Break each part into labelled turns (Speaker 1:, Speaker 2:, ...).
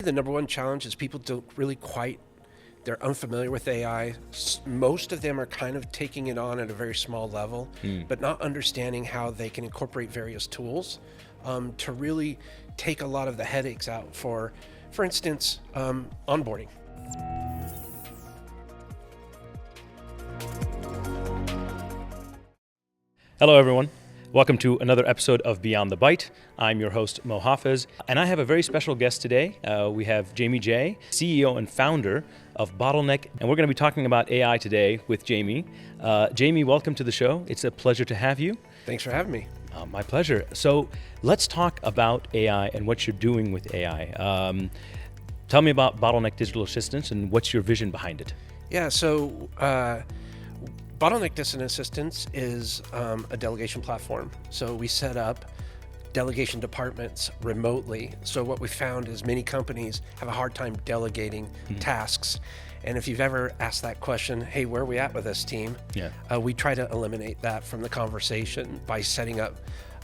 Speaker 1: The number one challenge is people don't really they're unfamiliar with AI. Most of them are kind of taking it on at a very small level, but not understanding how they can incorporate various tools to really take a lot of the headaches out for instance, onboarding.
Speaker 2: Hello, everyone. Welcome to another episode of Beyond the Byte. I'm your host, Mo Hafez, and I have a very special guest today. We have Jaime Jay, CEO and founder of Bottleneck, and we're going to be talking about AI today with Jaime. Jaime, welcome to the show. It's a pleasure to have you.
Speaker 1: Thanks for having me.
Speaker 2: My pleasure. So let's talk about AI and what you're doing with AI. Tell me about Bottleneck Digital Assistants and what's your vision behind it?
Speaker 1: Yeah, so Bottleneck Distant Assistants is a delegation platform. So we set up delegation departments remotely. So what we found is many companies have a hard time delegating tasks. And if you've ever asked that question, hey, where are we at with this team? We try to eliminate that from the conversation by setting up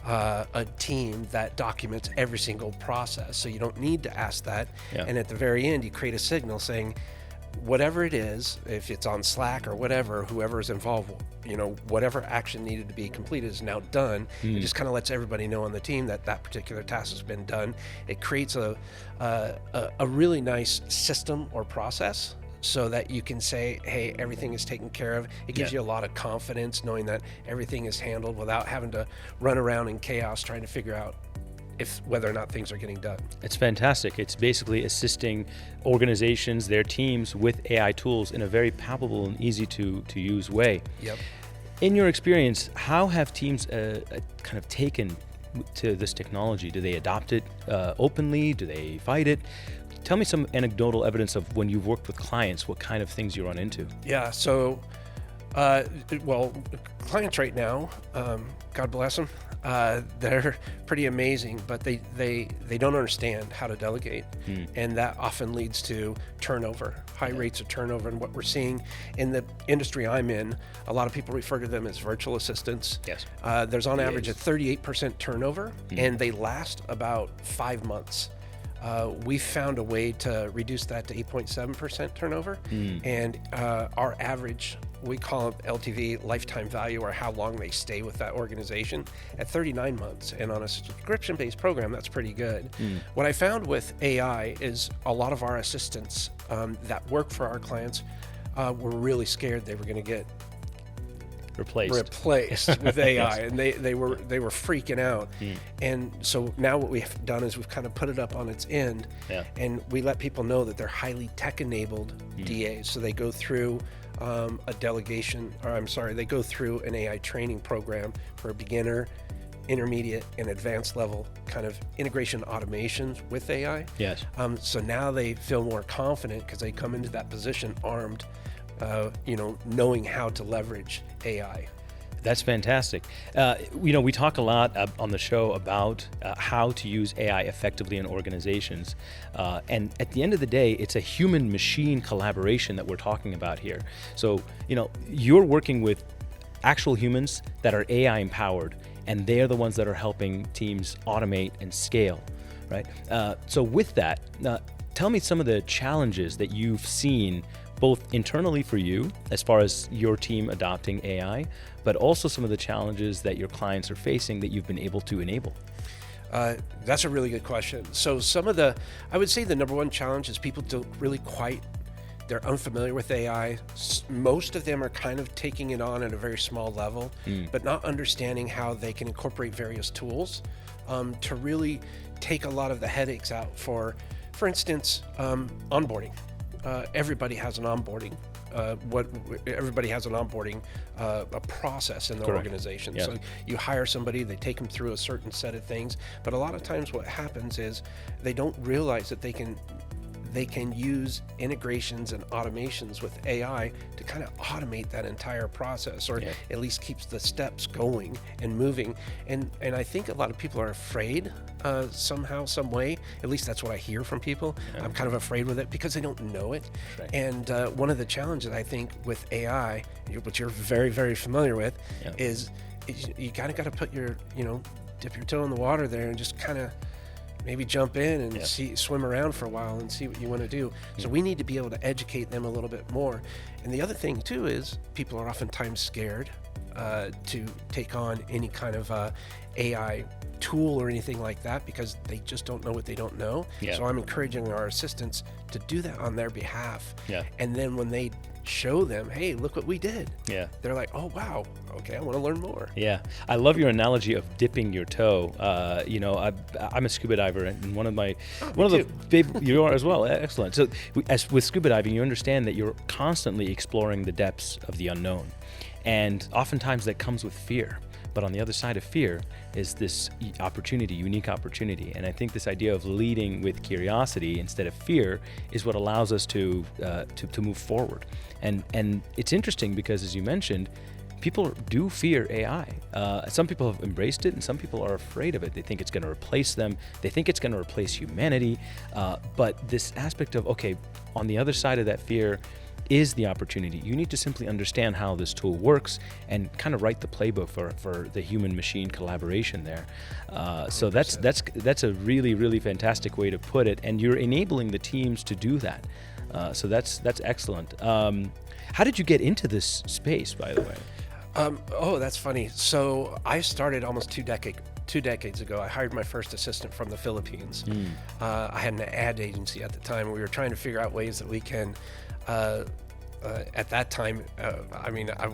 Speaker 1: a team that documents every single process. So you don't need to ask that. And at the very end, you create a signal saying, whatever it is, if it's on Slack or whatever, whoever is involved, whatever action needed to be completed is now done. It just kind of lets everybody know on the team that that particular task has been done. It creates a really nice system or process so that you can say, hey, everything is taken care of. It gives you a lot of confidence knowing that everything is handled without having to run around in chaos trying to figure out whether or not things are getting done.
Speaker 2: It's fantastic. It's basically assisting organizations, their teams with AI tools in a very palpable and easy to use way. In your experience, how have teams kind of taken to this technology? Do they adopt it openly? Do they fight it? Tell me some anecdotal evidence of when you've worked with clients, what kind of things you run into.
Speaker 1: Yeah, so, clients right now, God bless them, they're pretty amazing, but they don't understand how to delegate. And that often leads to turnover, high rates of turnover. And what we're seeing in the industry I'm in, a lot of people refer to them as virtual assistants. There's on average a 38% turnover, and they last about 5 months. We found a way to reduce that to 8.7% turnover, and our average, we call it LTV, lifetime value, or how long they stay with that organization, at 39 months. And on a subscription-based program, that's pretty good. What I found with AI is a lot of our assistants that work for our clients were really scared they were going to get replaced with AI, and they were freaking out. And so now what we've done is we've kind of put it up on its end, and we let people know that they're highly tech-enabled DAs. So they go through they go through an AI training program for a beginner, intermediate, and advanced level kind of integration automations with AI. So now they feel more confident because they come into that position armed, knowing how to leverage AI.
Speaker 2: That's fantastic. We talk a lot on the show about how to use AI effectively in organizations. And at the end of the day, it's a human-machine collaboration that we're talking about here. So, you're working with actual humans that are AI empowered, and they're the ones that are helping teams automate and scale, right? So with that, tell me some of the challenges that you've seen both internally for you, as far as your team adopting AI, but also some of the challenges that your clients are facing that you've been able to enable.
Speaker 1: That's a really good question. So I would say the number one challenge is people don't really they're unfamiliar with AI. Most of them are kind of taking it on at a very small level, but not understanding how they can incorporate various tools to really take a lot of the headaches out for instance, onboarding. Everybody has an onboarding. Everybody has an onboarding a process in the organization. So you hire somebody, they take them through a certain set of things, but a lot of times what happens is they don't realize that they can use integrations and automations with AI to kind of automate that entire process, or at least keeps the steps going and moving. And I think a lot of people are afraid somehow, some way. At least that's what I hear from people. I'm kind of afraid with it because they don't know it. And one of the challenges I think with AI, which you're very, very familiar with, is you got to put your, dip your toe in the water there and just kind of maybe jump in and swim around for a while and see what you want to do. So we need to be able to educate them a little bit more. And the other thing too is people are oftentimes scared to take on any kind of AI tool or anything like that because they just don't know what they don't know. So I'm encouraging our assistants to do that on their behalf. And then when they show them, hey, look what we did, they're like, oh wow, okay, I want to learn more.
Speaker 2: I love your analogy of dipping your toe. I'm a scuba diver, and one of the big, you are as well. Excellent. So as with scuba diving, you understand that you're constantly exploring the depths of the unknown, and oftentimes that comes with fear. But on the other side of fear is this unique opportunity. And I think this idea of leading with curiosity instead of fear is what allows us to move forward. And it's interesting because, as you mentioned, people do fear AI. Some people have embraced it, and some people are afraid of it. They think it's going to replace them. They think it's going to replace humanity. But this aspect of, okay, on the other side of that fear is the opportunity. You need to simply understand how this tool works and kind of write the playbook for the human-machine collaboration there. So that's a really, really fantastic way to put it, and you're enabling the teams to do that. So that's excellent. How did you get into this space, by the way?
Speaker 1: That's funny. So I started almost 2 decades ago. I hired my first assistant from the Philippines. I had an ad agency at the time. We were trying to figure out ways that we can at that time,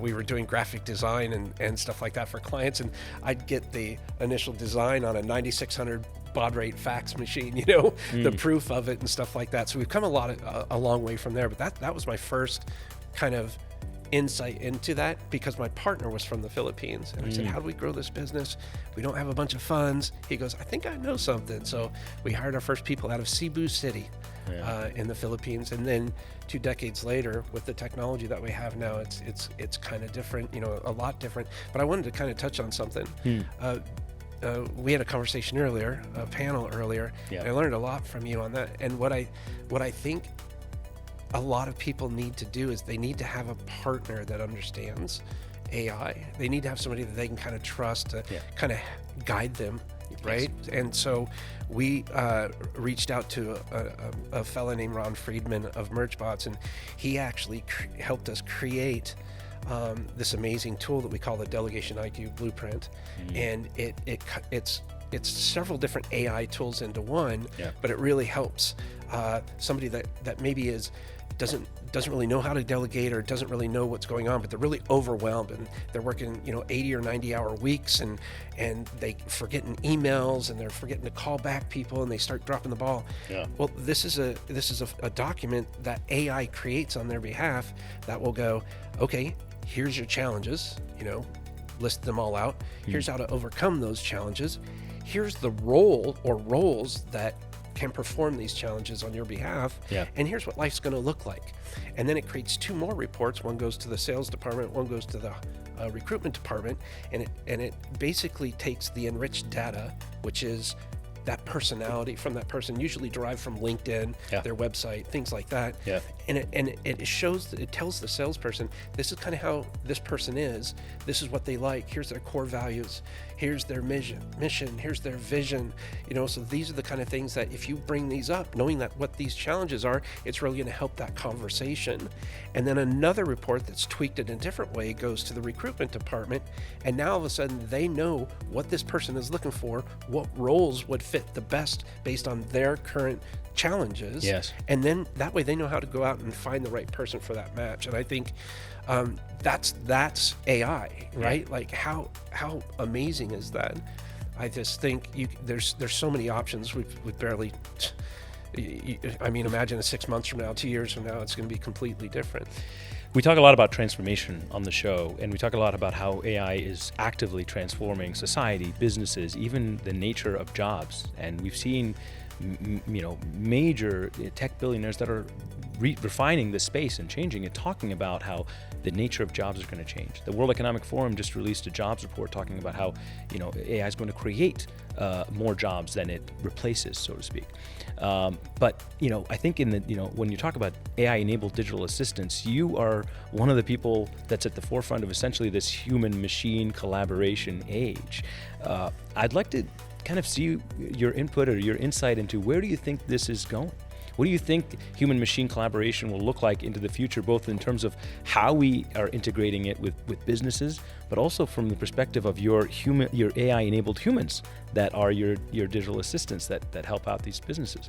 Speaker 1: we were doing graphic design and stuff like that for clients, and I'd get the initial design on a 9600 baud rate fax machine, the proof of it and stuff like that. So we've come a long way from there, but that was my first kind of insight into that, because my partner was from the Philippines, and I said, how do we grow this business? We don't have a bunch of funds. He goes, I think I know something. So we hired our first people out of Cebu City in the Philippines, and then 2 decades later, with the technology that we have now, it's kind of different, a lot different. But I wanted to kind of touch on something. We had a conversation earlier, a panel earlier, and I learned a lot from you on that. And what I think a lot of people need to do is they need to have a partner that understands AI. They need to have somebody that they can kind of trust to kind of guide them, right? And so we reached out to a fella named Ron Friedman of Merchbots, and he actually helped us create this amazing tool that we call the DelegationIQ Blueprint. And it's several different AI tools into one, but it really helps somebody that maybe doesn't really know how to delegate or doesn't really know what's going on, but they're really overwhelmed and they're working 80 or 90 hour weeks, and they forgetting emails and they're forgetting to call back people, and they start dropping the ball. Well, this is a document that AI creates on their behalf that will go, okay, here's your challenges, list them all out. Here's how to overcome those challenges. Here's the role or roles that can perform these challenges on your behalf, and here's what life's going to look like. And then it creates 2 more reports. One goes to the sales department, one goes to the recruitment department, and it basically takes the enriched data, which is that personality from that person, usually derived from LinkedIn, their website, things like that. And it shows that it tells the salesperson, this is kind of how this person is. This is what they like. Here's their core values. Here's their mission. Here's their vision. So these are the kind of things that if you bring these up, knowing that what these challenges are, it's really going to help that conversation. And then another report that's tweaked in a different way goes to the recruitment department. And now all of a sudden they know what this person is looking for, what roles would fit the best based on their current challenges. And then that way they know how to go out and find the right person for that match. And I think that's AI, right? Like how amazing is that? I just think there's so many options. We've barely, imagine 6 months from now, 2 years from now, it's going to be completely different.
Speaker 2: We talk a lot about transformation on the show, and we talk a lot about how AI is actively transforming society, businesses, even the nature of jobs. And we've seen major tech billionaires that are refining the space and changing it, talking about how the nature of jobs is going to change. The World Economic Forum just released a jobs report talking about how AI is going to create more jobs than it replaces, so to speak. But I think when you talk about AI-enabled digital assistants, you are one of the people that's at the forefront of essentially this human-machine collaboration age. I'd like to kind of see your input or your insight into where do you think this is going? What do you think human-machine collaboration will look like into the future, both in terms of how we are integrating it with businesses, but also from the perspective of your AI-enabled humans that are your digital assistants that help out these businesses?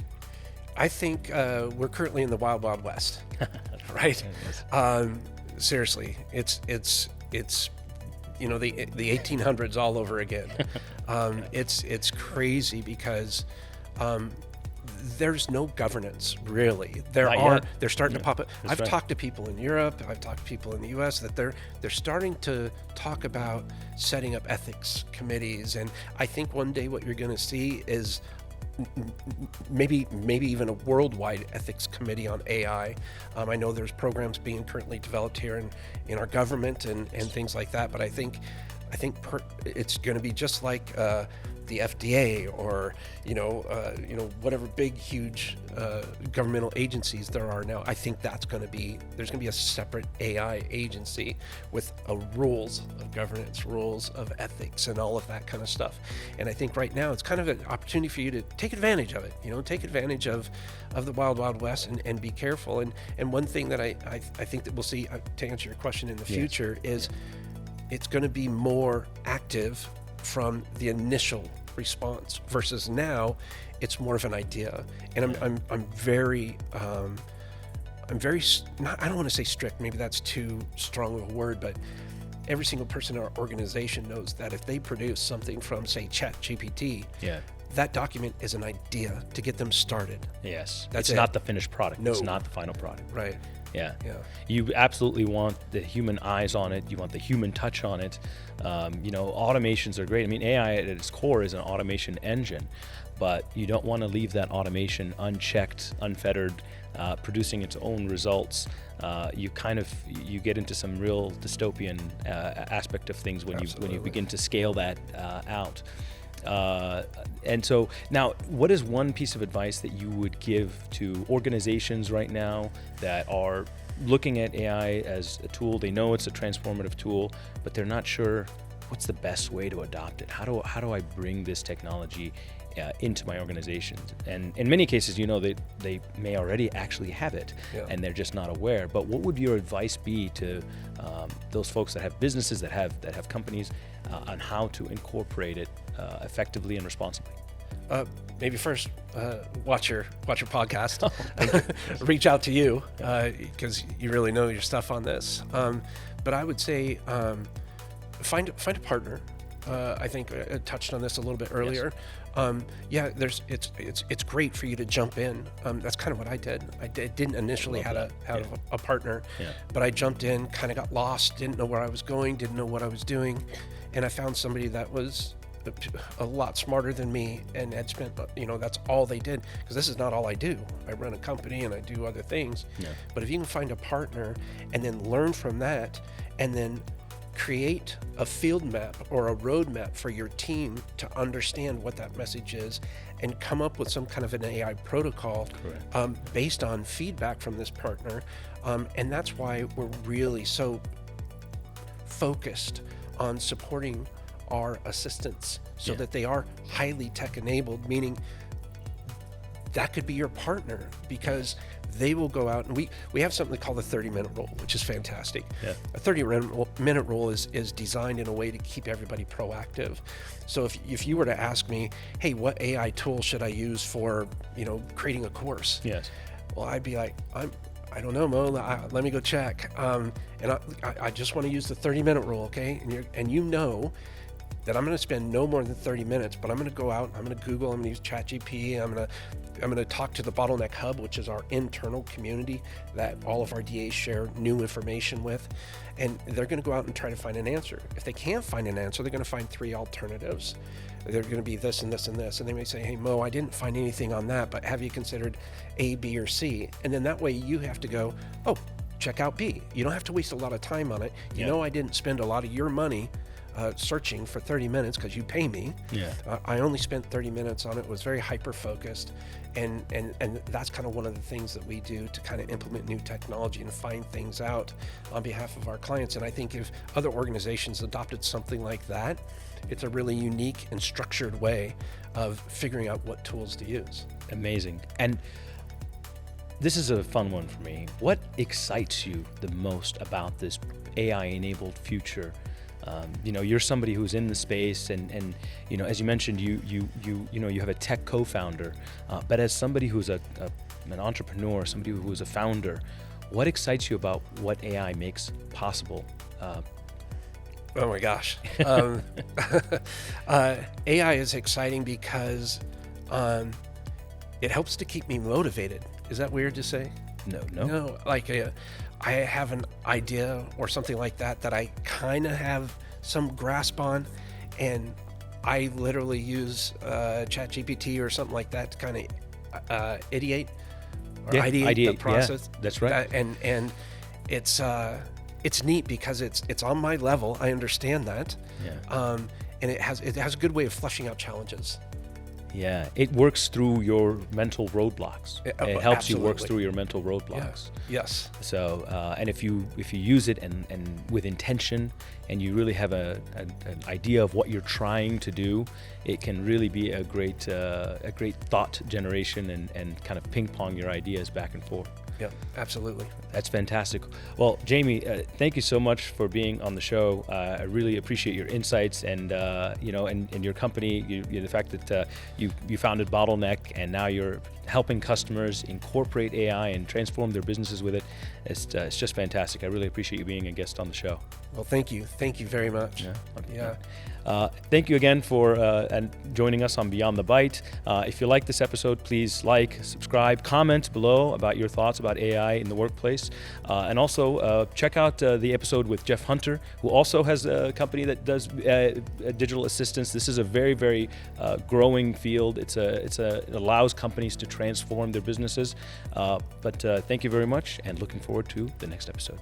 Speaker 1: I think we're currently in the wild, wild west, right? Seriously, it's the 1800s all over again. It's crazy because there's no governance really. They're starting to pop up. I've talked to people in Europe, I've talked to people in the US that they're starting to talk about setting up ethics committees, and I think one day what you're going to see is maybe even a worldwide ethics committee on AI. I know there's programs being currently developed here in our government and things like that, but I think it's going to be just like the FDA or whatever big huge governmental agencies there are now. I think there's going to be a separate AI agency with rules of governance, rules of ethics, and all of that kind of stuff. And I think right now it's kind of an opportunity for you to take advantage of it. Take advantage of the wild, wild west and be careful. And one thing that I think that we'll see, to answer your question in the future, is it's going to be more active from the initial response versus now it's more of an idea. And I'm very I don't want to say strict, maybe that's too strong of a word, but every single person in our organization knows that if they produce something from, say, ChatGPT, that document is an idea to get them started.
Speaker 2: Yes, it's not the finished product. No. It's not the final product.
Speaker 1: Right.
Speaker 2: Yeah. You absolutely want the human eyes on it. You want the human touch on it. Automations are great. I mean, AI at its core is an automation engine, but you don't want to leave that automation unchecked, unfettered, producing its own results. You get into some real dystopian aspect of things when you begin to scale that out. And so now, what is one piece of advice that you would give to organizations right now that are looking at AI as a tool? They know it's a transformative tool, but they're not sure what's the best way to adopt it. How do I bring this technology into my organization? And in many cases, they may already actually have it, and they're just not aware. But what would your advice be to those folks that have businesses, that have companies, on how to incorporate it effectively and responsibly?
Speaker 1: Maybe first, watch your podcast. Reach out to you because you really know your stuff on this. But I would say find a partner. I think I touched on this a little bit earlier. Yes. It's great for you to jump in. That's kind of what I did. I didn't initially have a partner, but I jumped in, kind of got lost, didn't know where I was going, didn't know what I was doing, and I found somebody that was a lot smarter than me and had spent, that's all they did, because this is not all I do. I run a company and I do other things. But if you can find a partner and then learn from that and then create a field map or a roadmap for your team to understand what that message is and come up with some kind of an AI protocol based on feedback from this partner. And that's why we're really so focused on supporting our assistants so that they are highly tech enabled, meaning that could be your partner, because they will go out and we have something called the 30-minute rule, which is fantastic. A 30-minute rule is designed in a way to keep everybody proactive. So if you were to ask me, hey, what AI tool should I use for creating a course? Well, I'd be like, I don't know, Mo. Let me go check. And I just want to use the 30-minute rule, okay? And you know that I'm going to spend no more than 30 minutes, but I'm going to go out, I'm going to Google, I'm going to use ChatGPT, I'm going to talk to the Bottleneck Hub, which is our internal community that all of our DAs share new information with, and they're going to go out and try to find an answer. If they can't find an answer, they're going to find 3 alternatives. They're going to be this and this and this, and they may say, hey, Mo, I didn't find anything on that, but have you considered A, B, or C? And then that way you have to go, oh, check out B. You don't have to waste a lot of time on it. You know I didn't spend a lot of your money searching for 30 minutes because you pay me.
Speaker 2: Yeah.
Speaker 1: I only spent 30 minutes on it, was very hyper-focused. And that's kind of one of the things that we do to kind of implement new technology and find things out on behalf of our clients. And I think if other organizations adopted something like that, it's a really unique and structured way of figuring out what tools to use.
Speaker 2: Amazing. And this is a fun one for me. What excites you the most about this AI-enabled future? You're somebody who's in the space, and as you mentioned, you have a tech co-founder. But as somebody who's an entrepreneur, somebody who is a founder, what excites you about what AI makes possible?
Speaker 1: Oh my gosh. AI is exciting because it helps to keep me motivated. Is that weird to say? No. Like I have an idea or something like that I kind of have some grasp on, and I literally use ChatGPT or something like that to kind of ideate the process.
Speaker 2: Yeah, that's right.
Speaker 1: And it's neat because it's on my level. I understand that.
Speaker 2: Yeah.
Speaker 1: And it has a good way of flushing out challenges.
Speaker 2: Yeah, it works through your mental roadblocks. It helps you work through your mental roadblocks.
Speaker 1: Yeah. Yes.
Speaker 2: So, and if you use it and with intention, and you really have an idea of what you're trying to do, it can really be a great thought generation and kind of ping pong your ideas back and forth.
Speaker 1: Yeah, absolutely.
Speaker 2: That's fantastic. Well, Jaime, thank you so much for being on the show. I really appreciate your insights and and your company. The fact that you founded Bottleneck, and now you're helping customers incorporate AI and transform their businesses with it. It's just fantastic. I really appreciate you being a guest on the show.
Speaker 1: Well, thank you very much.
Speaker 2: Yeah. Thank you again for joining us on Beyond the Byte. If you like this episode, please like, subscribe, comment below about your thoughts about AI in the workplace. And also check out the episode with Jeff Hunter, who also has a company that does digital assistants. This is a very, very growing field. It allows companies to transform their businesses. But thank you very much, and looking forward to the next episode.